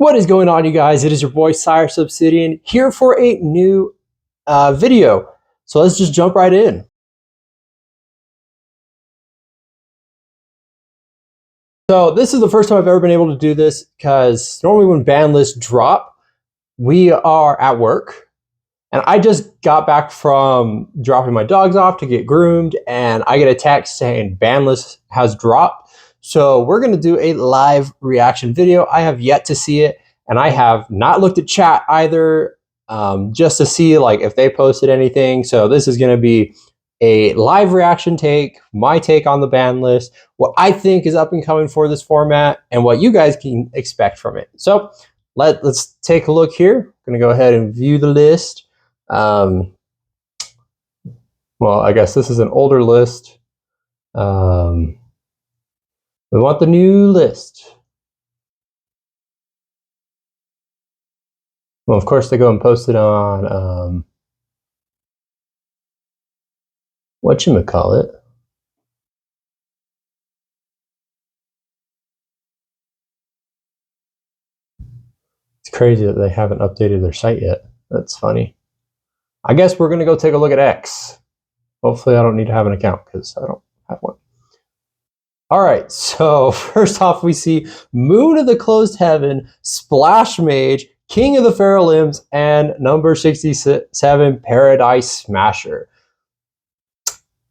What is going on, you guys? It is your boy Cyrus Obsidian here for a new video. So let's just jump right in. So this is the first time I've ever been able to do this because normally when Banlist drop, we are at work. And I just got back from dropping my dogs off to get groomed, and I get a text saying Banlist has dropped. So we're going to do a live reaction video. I have yet to see it, and I have not looked at chat either, just to see like if they posted anything. So this is going to be a live reaction take, my take on the Banlist, what I think is up and coming for this format, and what you guys can expect from it. So let's take a look here. I'm going to go ahead and view the list. Well, I guess this is an older list. We want the new list. Well, of course, they go and post it on whatchamacallit. It's crazy that they haven't updated their site yet. That's funny. I guess we're going to go take a look at X. Hopefully I don't need to have an account because I don't have one. All right, so first off, we see Moon of the Closed Heaven, Splash Mage, King of the Feral Limbs, and number 67, Paradise Smasher.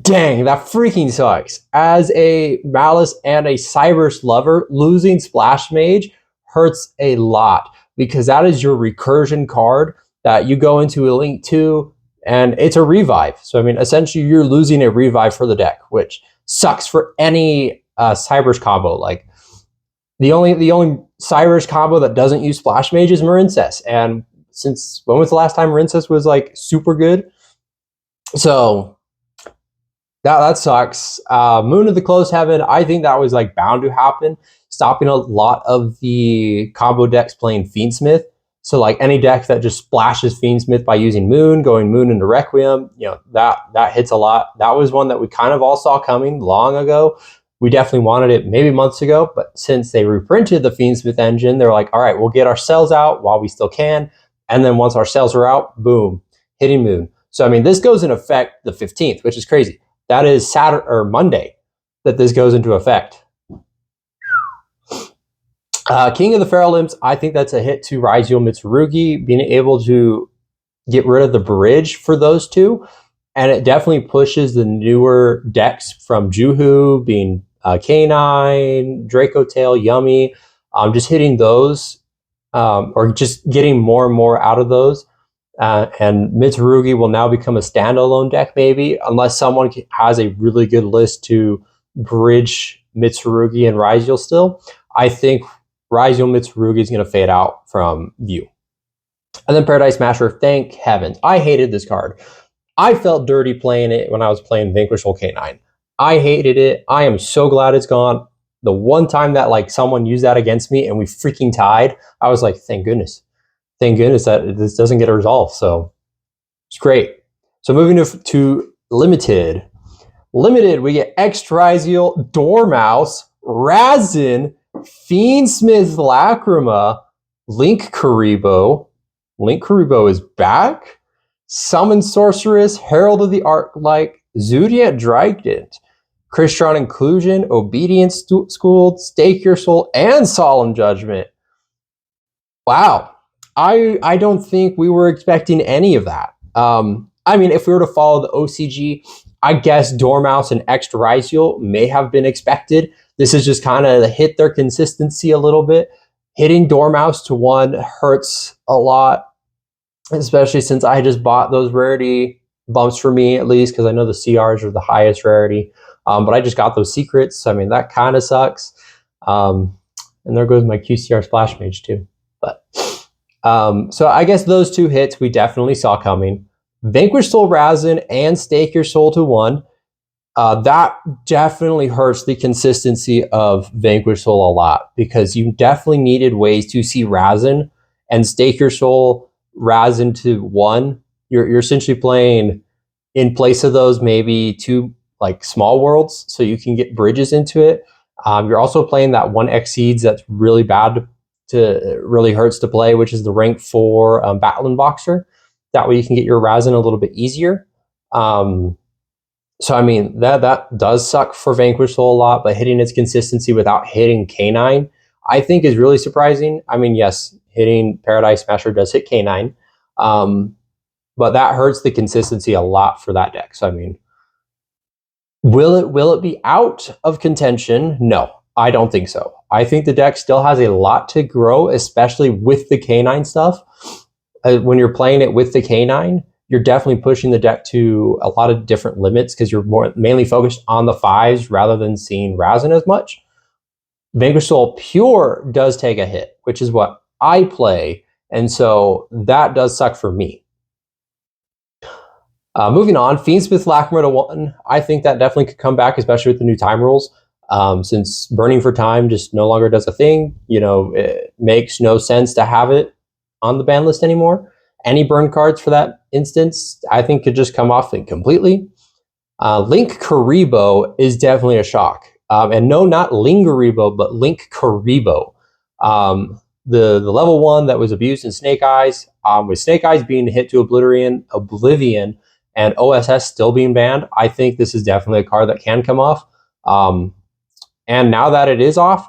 Dang, that freaking sucks. As a Malice and a Cybers lover, losing Splash Mage hurts a lot because that is your recursion card that you go into a link to, and it's a revive. So, I mean, essentially you're losing a revive for the deck, which sucks for any Cybers combo. Like, the only Cybers combo that doesn't use Splash Mage is Marincess. And since when was the last time Marincess was like super good? So that sucks. Moon of the Closed Heaven, I think that was like bound to happen, stopping a lot of the combo decks playing Fiendsmith. So like any deck that just splashes Fiendsmith by using Moon, going Moon into Requiem, you know, that hits a lot. That was one that we kind of all saw coming long ago. We definitely wanted it maybe months ago, but since they reprinted the Fiendsmith engine, they're like, all right, we'll get our cells out while we still can. And then once our cells are out, boom, hitting Moon. So, I mean, this goes in effect the 15th, which is crazy. That is Saturday or Monday that this goes into effect. King of the Feral Limbs, I think that's a hit to Raziel Mitsurugi, being able to get rid of the bridge for those two. And it definitely pushes the newer decks from Juhu, being K9, Draco Tail, Yummy, just hitting those, or just getting more and more out of those. And Mitsurugi will now become a standalone deck, maybe, unless someone has a really good list to bridge Mitsurugi and Raziel still. I think Raziel Mitsurugi is going to fade out from view. And then Paradise Smasher, thank heavens. I hated this card. I felt dirty playing it when I was playing Vanquish Hole K9. I hated it. I am so glad it's gone. The one time that like someone used that against me and we freaking tied, I was like, thank goodness. Thank goodness that this doesn't get a resolve. So it's great. So moving to Limited. Limited, we get X-Raziel, Dormouse, Razin, Fiendsmith Lacrima, Link Karibo. Link Karibo is back. Summon Sorceress, Herald of the Arc-like, Zodiac Dragont, Crystron Inclusion, Obedience Schooled, Stake Your Soul, and Solemn Judgment. Wow. I don't think we were expecting any of that. I mean, if we were to follow the OCG, I guess Dormouse and X-Raziel may have been expected. This is just kind of hit their consistency a little bit. Hitting Dormouse to 1 hurts a lot, especially since I just bought those rarity bumps for me, at least, because I know the CRs are the highest rarity. But I just got those secrets. So, I mean, that kind of sucks. And there goes my QCR Splash Mage, too. But so I guess those 2 hits we definitely saw coming. Vanquish Soul Razin and Stake Your Soul to 1. That definitely hurts the consistency of Vanquish Soul a lot, because you definitely needed ways to see Razin and Stake Your Soul Razin to 1. You're essentially playing in place of those maybe 2 like small worlds, so you can get bridges into it. You're also playing that 1 Exceeds that's really bad really hurts to play, which is the rank 4 Battling Boxer. That way you can get your Razin a little bit easier. So I mean that does suck for Vanquish Soul a lot, but hitting its consistency without hitting K9, I think is really surprising. I mean, yes, hitting Paradise Smasher does hit K9, but that hurts the consistency a lot for that deck. So I mean, will it be out of contention? No, I don't think so. I think the deck still has a lot to grow, especially with the K9 stuff. When you're playing it with the K9, you're definitely pushing the deck to a lot of different limits because you're mainly focused on the 5s rather than seeing Razin as much. Vanquish Soul Pure does take a hit, which is what I play, and so that does suck for me. Moving on, Fiendsmith Lacrima to 1. I think that definitely could come back, especially with the new time rules. Since Burning for Time just no longer does a thing, it makes no sense to have it on the ban list anymore. Any burn cards for that instance, I think, could just come off it completely. Link Karibo is definitely a shock. And no, not Lingaribo, but Link Karibo. The level 1 that was abused in Snake Eyes, with Snake Eyes being hit to Oblivion, and OSS still being banned, I think this is definitely a card that can come off. And now that it is off,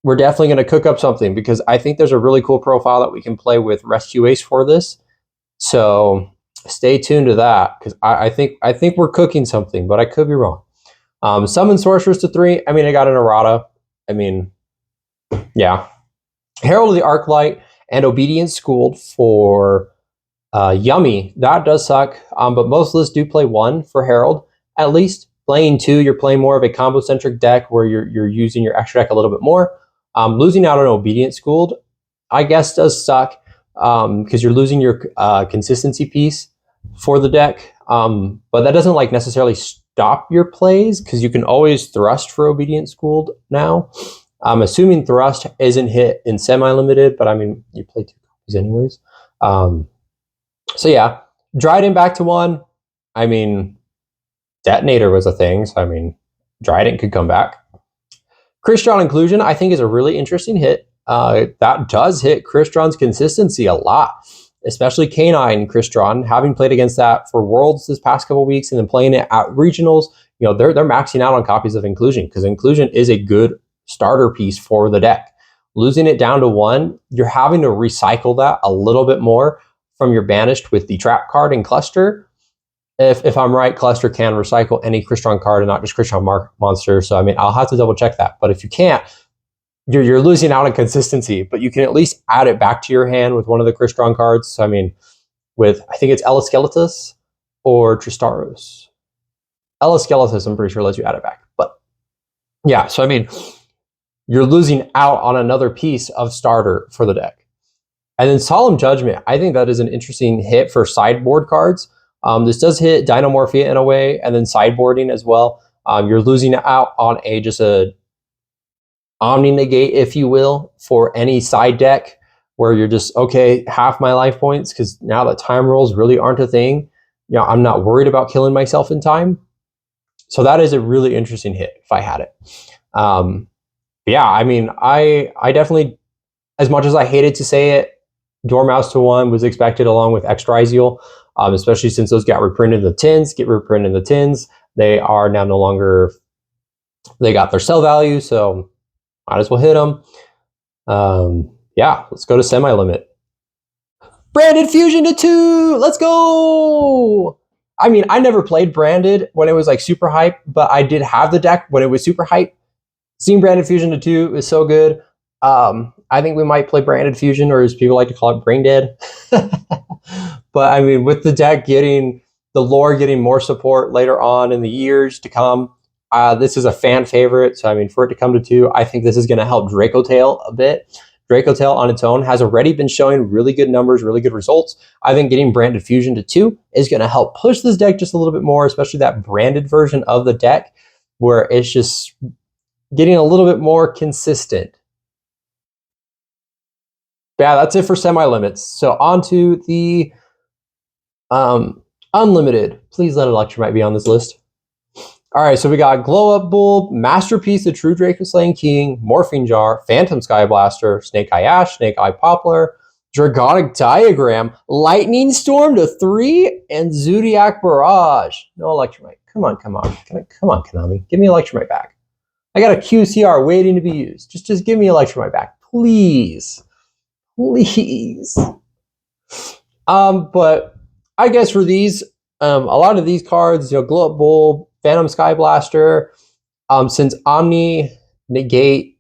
we're definitely going to cook up something because I think there's a really cool profile that we can play with Rescue Ace for this. So stay tuned to that because I think we're cooking something, but I could be wrong. Summon Sorceress to 3. I mean, I got an errata. I mean, yeah. Herald of the Arclight and Obedient Schooled for Yummy. That does suck, but most lists do play 1 for Herald. At least playing 2, you're playing more of a combo-centric deck where you're using your extra deck a little bit more. Losing out on Obedient Schooled, I guess, does suck because you're losing your consistency piece for the deck. But that doesn't necessarily stop your plays because you can always thrust for Obedient Schooled now. I'm assuming thrust isn't hit in semi-limited, but I mean, you play 2 copies anyways. So yeah, Dryden back to 1. I mean, Detonator was a thing, so I mean, Dryden could come back. Crystron Inclusion, I think, is a really interesting hit. That does hit Crystron's consistency a lot, especially K9 Crystron. Having played against that for Worlds this past couple weeks and then playing it at Regionals, they're maxing out on copies of Inclusion because Inclusion is a good starter piece for the deck. Losing it down to 1, you're having to recycle that a little bit more from your Banished with the Trap card and Cluster. If I'm right, Cluster can recycle any Crystron card and not just Crystron monster. So I mean, I'll have to double check that. But if you can't, you're losing out on consistency. But you can at least add it back to your hand with one of the Crystron cards. So I mean, I think it's Elasceletus or Tristaros. Elasceletus, I'm pretty sure, lets you add it back. But yeah, so I mean, you're losing out on another piece of starter for the deck. And then Solemn Judgment, I think that is an interesting hit for sideboard cards. This does hit Dynamorphia in a way, and then sideboarding as well. You're losing out on just a Omni Negate, if you will, for any side deck where you're just, okay, half my life points, because now that time rolls really aren't a thing. I'm not worried about killing myself in time. So that is a really interesting hit if I had it. Yeah, I mean, I definitely, as much as I hated to say it, Dormouse to 1 was expected along with Extraisial, especially since those got reprinted in the tins. Get reprinted in the tins. They are now no longer, they got their sell value, so might as well hit them. Yeah, let's go to semi-limit. Branded Fusion to 2! Let's go! I mean, I never played Branded when it was super hype, but I did have the deck when it was super hype. Seeing Branded Fusion to 2 is so good. I think we might play Branded Fusion, or as people like to call it, Brain Dead. But I mean, with the deck getting the lore getting more support later on in the years to come, this is a fan favorite. So I mean, for it to come to 2, I think this is going to help Draco Tail a bit. Draco Tail on its own has already been showing really good numbers, really good results. I think getting Branded Fusion to 2 is going to help push this deck just a little bit more, especially that branded version of the deck where it's just getting a little bit more consistent. Yeah, that's it for semi-limits. So on to the unlimited. Please let Electromite be on this list. All right, so we got Glow Up Bulb, Masterpiece, the True Draco Slaying King, Morphine Jar, Phantom Sky Blaster, Snake Eye Ash, Snake Eye Poplar, Dragonic Diagram, Lightning Storm to 3, and Zodiac Barrage. No Electromite. Come on, come on. Come on, Konami. Give me Electromite back. I got a QCR waiting to be used. Just give me Electromite back. Please. Please. But I guess for these, a lot of these cards, Glow Up Bulb, Phantom Sky Blaster, since Omni, Negate,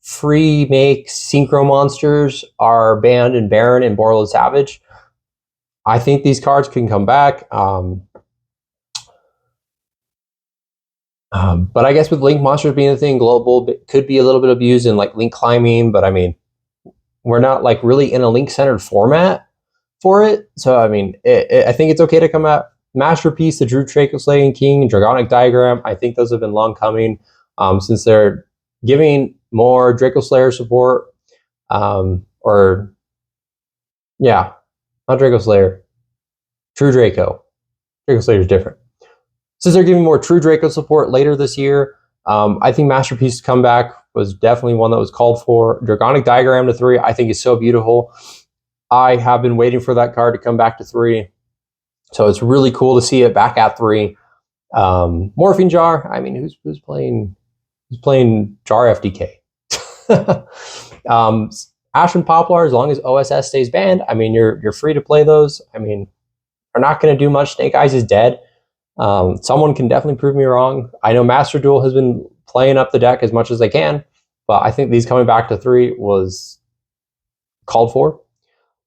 Free Make, Synchro Monsters are banned in Baron and Borreload Savage, I think these cards can come back. But I guess with Link Monsters being the thing, Global could be a little bit abused in like Link Climbing, but I mean, we're not like really in a Link-centered format for it. So I mean, I think it's okay to come out. Masterpiece, the True Draco Slaying King, Dragonic Diagram, I think those have been long coming, since they're giving more Draco Slayer support, or yeah, not Draco Slayer, True Draco. Draco Slayer is different. Since they're giving more True Draco support later this year, I think Masterpiece's comeback was definitely one that was called for. Dragonic Diagram to 3, I think is so beautiful. I have been waiting for that card to come back to 3. So it's really cool to see it back at 3. Morphine Jar, I mean, who's playing Jar FDK? Ash and Poplar, as long as OSS stays banned, I mean, you're free to play those. I mean, they're not going to do much. Snake Eyes is dead. Someone can definitely prove me wrong. I know Master Duel has been playing up the deck as much as they can, but I think these coming back to 3 was called for.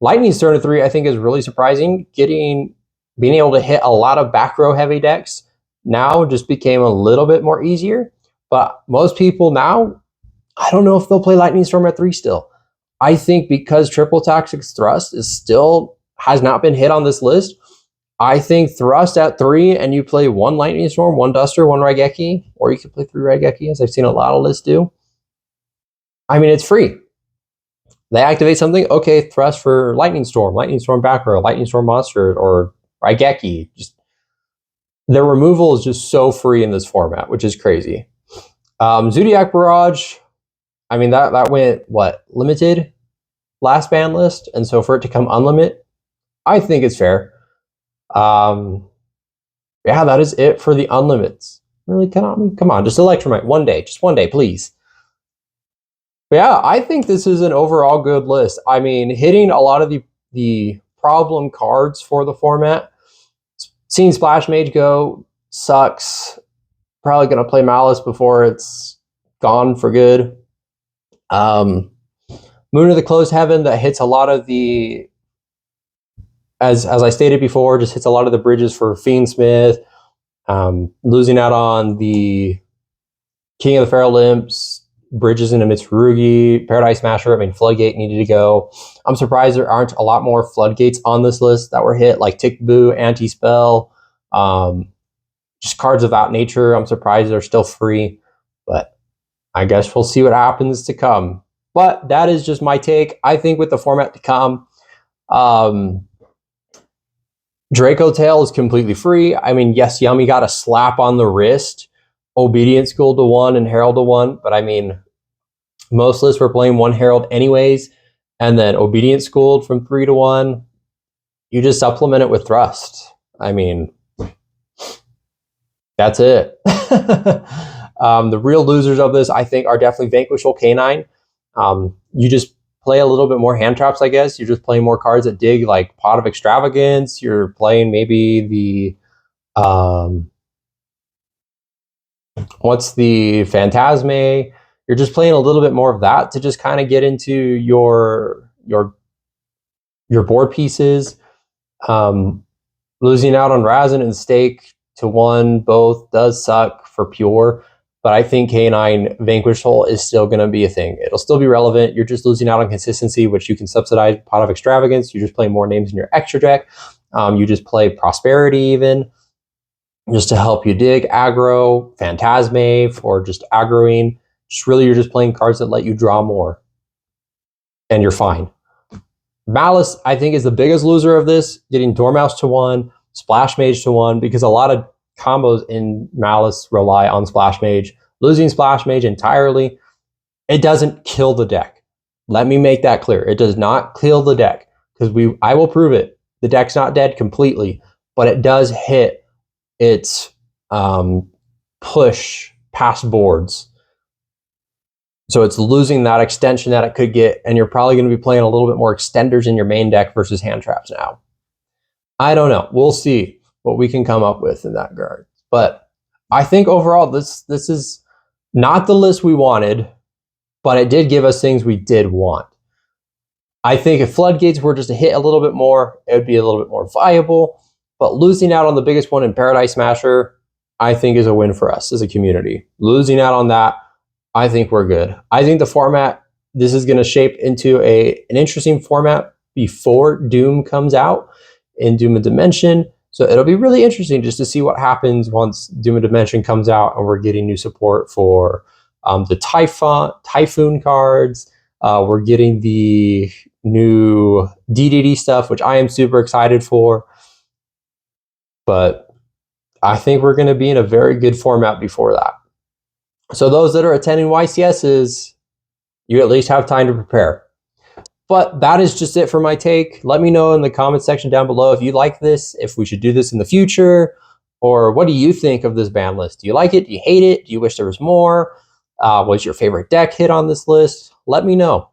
Lightning's turn to 3, I think, is really surprising. Being able to hit a lot of back row heavy decks now just became a little bit more easier. But most people now, I don't know if they'll play Lightning Storm at 3 still. I think because Triple Tactics Thrust has not been hit on this list, I think Thrust at 3 and you play 1 Lightning Storm, 1 Duster, 1 Raigeki, or you could play 3 Raigeki, as I've seen a lot of lists do. I mean, it's free. They activate something, okay, Thrust for Lightning Storm back row, Lightning Storm Monster, or Raigeki. Just their removal is just so free in this format, which is crazy. Zodiac Barrage, I mean, that went, limited last ban list, and so for it to come unlimited, I think it's fair. Yeah, that is it for the unlimits. Really, Konami? Come on, just Electromite. Just one day, please. But yeah, I think this is an overall good list. I mean, hitting a lot of the problem cards for the format. Seeing Splash Mage go sucks. Probably going to play Malice before it's gone for good. Moon of the Closed Heaven, that hits a lot of the, as I stated before, just hits a lot of the bridges for Fiendsmith. Losing out on the King of the Feral Imps, bridges into Mitsurugi, Paradise Smasher. I mean, Floodgate needed to go. I'm surprised there aren't a lot more Floodgates on this list that were hit, like Tick Boo, Anti-Spell, just cards of that nature. I'm surprised they're still free, but I guess we'll see what happens to come. But that is just my take. I think with the format to come, Draco Tail is completely free. I mean, yes, Yummy got a slap on the wrist, Obedience School to 1 and Herald to 1, but I mean, most lists were playing 1 Herald anyways, and then Obedience Schooled from 3 to 1. You just supplement it with Thrust. I mean, that's it. The real losers of this, I think, are definitely Vanquishful Canine. You just play a little bit more hand traps, I guess. You're just playing more cards that dig, like Pot of Extravagance. You're playing maybe the what's the Phantasme. You're just playing a little bit more of that to just kind of get into your board pieces. Losing out on Razin and Stake to 1 both does suck for pure, but I think K9 Vanquishful is still going to be a thing. It'll still be relevant. You're just losing out on consistency, which you can subsidize Pot of Extravagance. You just play more names in your extra deck. You just play Prosperity even, just to help you dig aggro, Phantasme for just aggroing. Just really, you're just playing cards that let you draw more, and you're fine. Malice, I think, is the biggest loser of this, getting Dormouse to 1, Splash Mage to 1, because a lot of combos in Malice rely on Splash Mage. Losing Splash Mage entirely, it doesn't kill the deck. Let me make that clear. It does not kill the deck, because I will prove it. The deck's not dead completely, but it does hit its push past boards. So it's losing that extension that it could get, and you're probably going to be playing a little bit more extenders in your main deck versus hand traps now. I don't know. We'll see what we can come up with in that regard. But I think overall, this is not the list we wanted, but it did give us things we did want. I think if Floodgates were just to hit a little bit more, it would be a little bit more viable. But losing out on the biggest one in Paradise Smasher, I think is a win for us as a community. Losing out on that, I think we're good. I think the format, this is going to shape into an interesting format before Doom comes out in Doom of Dimension. So it'll be really interesting just to see what happens once Doom of Dimension comes out and we're getting new support for the Typhoon cards. We're getting the new DDD stuff, which I am super excited for. But I think we're going to be in a very good format before that. So those that are attending YCSs, you at least have time to prepare. But that is just it for my take. Let me know in the comment section down below if you like this, if we should do this in the future, or what do you think of this ban list? Do you like it? Do you hate it? Do you wish there was more? Was your favorite deck hit on this list? Let me know.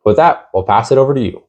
With that, we'll pass it over to you.